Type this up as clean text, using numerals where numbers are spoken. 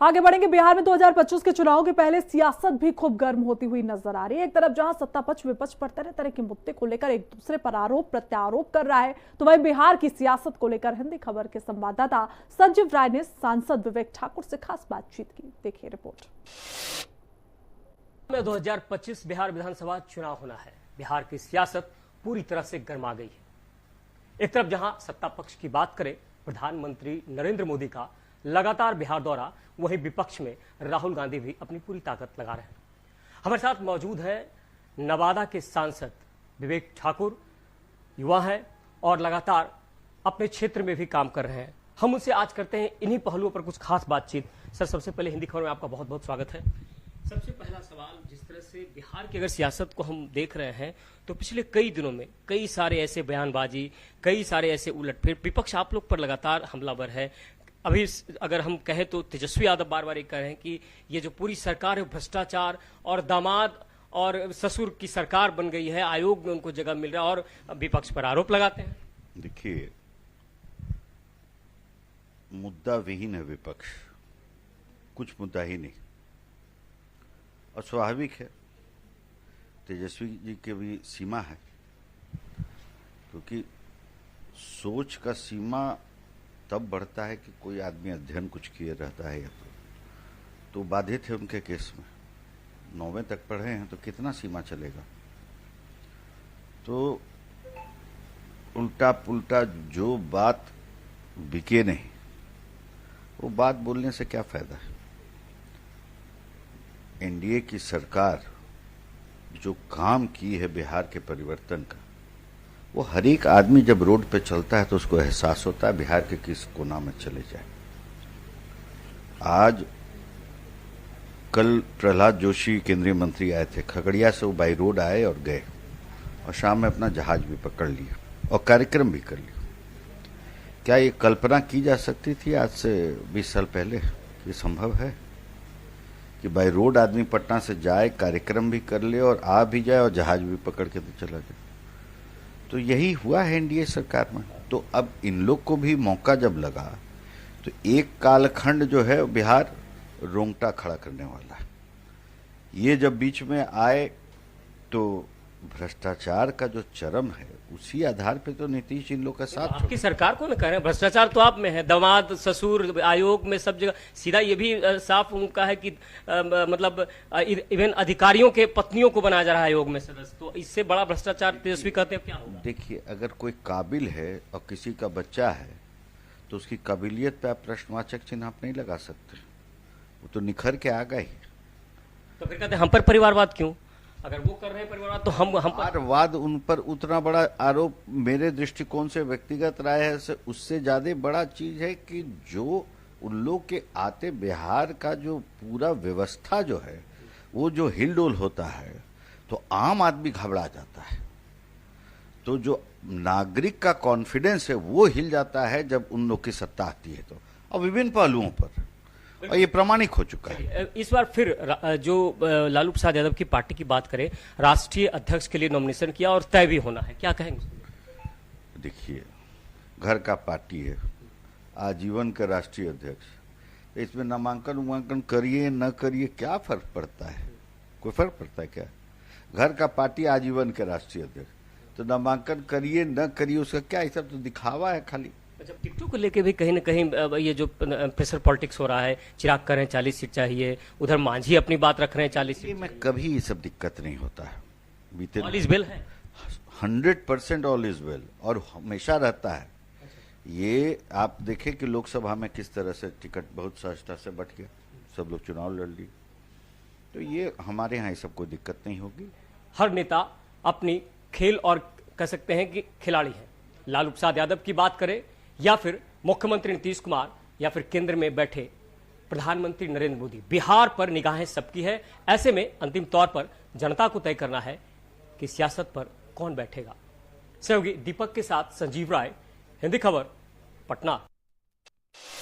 आगे बढ़ेंगे। बिहार में 2025 के चुनाव के पहले सियासत भी खूब गर्म होती हुई नजर आ रही है। एक तरफ जहां सत्ता पक्ष विपक्ष पर तरह तरह के मुद्दे को लेकर एक दूसरे पर आरोप प्रत्यारोप कर रहा है, तो वहीं बिहार की सियासत को लेकर हिंदी खबर के संवाददाता संजीव राय ने सांसद विवेक ठाकुर से खास बातचीत की। देखिए रिपोर्ट। 2025 बिहार विधानसभा चुनाव होना है। बिहार की सियासत पूरी तरह से गर्मा गई है। एक तरफ जहां सत्ता पक्ष की बात करें प्रधानमंत्री नरेंद्र मोदी का लगातार बिहार दौरा, वहीं विपक्ष में राहुल गांधी भी अपनी पूरी ताकत लगा रहे हैं। हमारे साथ मौजूद है नवादा के सांसद विवेक ठाकुर। युवा हैं और लगातार अपने क्षेत्र में भी काम कर रहे हैं। हम उनसे आज करते हैं इन्हीं पहलुओं पर कुछ खास बातचीत। सर, सबसे पहले हिंदी खबर में आपका बहुत बहुत स्वागत है। सबसे पहला सवाल, जिस तरह से बिहार की अगर सियासत को हम देख रहे हैं तो पिछले कई दिनों में कई सारे ऐसे बयानबाजी, कई सारे ऐसे उलटफेर, विपक्ष आप लोग पर लगातार हमलावर है। अभी अगर हम कहें तो तेजस्वी यादव बार बार ये कह रहे हैं कि ये जो पूरी सरकार है भ्रष्टाचार और दामाद और ससुर की सरकार बन गई है, आयोग में उनको जगह मिल रहा है, और विपक्ष पर आरोप लगाते हैं। देखिए, मुद्दा विहीन है विपक्ष, कुछ मुद्दा ही नहीं। और स्वाभाविक है, तेजस्वी जी की भी सीमा है, क्योंकि सोच का सीमा तब बढ़ता है कि कोई आदमी अध्ययन कुछ किए रहता है। या तो बाधित है उनके केस में, 9वीं तक पढ़े हैं तो कितना सीमा चलेगा। तो उल्टा पुल्टा जो बात बिके नहीं, वो बात बोलने से क्या फायदा है। एनडीए की सरकार जो काम की है बिहार के परिवर्तन का, वो हर एक आदमी जब रोड पे चलता है तो उसको एहसास होता है बिहार के किस कोना में चले जाए। आज कल प्रहलाद जोशी केंद्रीय मंत्री आए थे, खगड़िया से वो बाई रोड आए और गए, और शाम में अपना जहाज भी पकड़ लिया और कार्यक्रम भी कर लिया। क्या ये कल्पना की जा सकती थी आज से 20 साल पहले? ये संभव है कि बाई रोड आदमी पटना से जाए, कार्यक्रम भी कर ले और आ भी जाए और जहाज भी पकड़ के तो चला जाए। तो यही हुआ है एनडीए सरकार में। तो अब इन लोग को भी मौका जब लगा तो एक कालखंड जो है बिहार रोंगटा खड़ा करने वाला है। ये जब बीच में आए तो भ्रष्टाचार का जो चरम है, उसी आधार पे तो नीतीश इन लोग का साथ। आपकी सरकार को न कह रहे हैं, भ्रष्टाचार तो आप में है, दामाद ससुर आयोग में सब जगह। सीधा ये भी साफ उनका है कि मतलब इवन अधिकारियों के पत्नियों को बनाया जा रहा है आयोग में सदस्य। तो इससे बड़ा भ्रष्टाचार तेजस्वी कहते हैं क्या होगा? देखिए, अगर कोई काबिल है और किसी का बच्चा है तो उसकी काबिलियत पे आप प्रश्नवाचक चिन्ह आप नहीं लगा सकते। वो तो निखर के आ गई। तो फिर कहते हैं हम पर परिवारवाद क्यों? अगर वो कर रहे हैं परिवारवाद तो हम परिवारवाद उन पर उतना बड़ा आरोप मेरे दृष्टिकोण से, व्यक्तिगत राय है, उससे ज्यादा बड़ा चीज है कि जो उन लोग के आते बिहार का जो पूरा व्यवस्था जो है वो जो हिलडोल होता है तो आम आदमी घबरा जाता है। तो जो नागरिक का कॉन्फिडेंस है वो हिल जाता है जब उन लोग की सत्ता आती है। तो अब विभिन्न पहलुओं पर, और ये प्रमाणिक हो चुका है। इस बार फिर जो लालू प्रसाद यादव की पार्टी की बात करें, राष्ट्रीय अध्यक्ष के लिए नॉमिनेशन किया और तय भी होना है, क्या कहेंगे? देखिए, घर का पार्टी है, आजीवन का राष्ट्रीय अध्यक्ष, तो इसमें नामांकन करिए न करिए क्या फर्क पड़ता है? कोई फर्क पड़ता है क्या? घर का पार्टी, आजीवन के राष्ट्रीय अध्यक्ष, तो नामांकन करिए न करिए उसका क्या, ये सब तो दिखावा है खाली। जब टिकटों को लेके भी कहीं न कहीं ये जो प्रेशर पॉलिटिक्स हो रहा है, चिराग कर रहे हैं 40 सीट चाहिए, उधर मांझी अपनी बात रख रहे हैं 40 सीट। में कभी ये सब दिक्कत नहीं होता है। बीते ऑल इज वेल है, 100% ऑल इज वेल, और हमेशा रहता है। ये आप देखें कि लोकसभा में किस तरह से टिकट बहुत सहजता से बट गया, सब लोग चुनाव लड़ लिए। तो ये हमारे यहाँ ये सब कोई दिक्कत नहीं होगी। हर नेता अपनी खेल और कह सकते हैं कि खिलाड़ी है। लालू प्रसाद यादव की बात करें या फिर मुख्यमंत्री नीतीश कुमार या फिर केंद्र में बैठे प्रधानमंत्री नरेंद्र मोदी, बिहार पर निगाहें सबकी है। ऐसे में अंतिम तौर पर जनता को तय करना है कि सियासत पर कौन बैठेगा। सहयोगी दीपक के साथ संजीव राय, हिंदी खबर, पटना।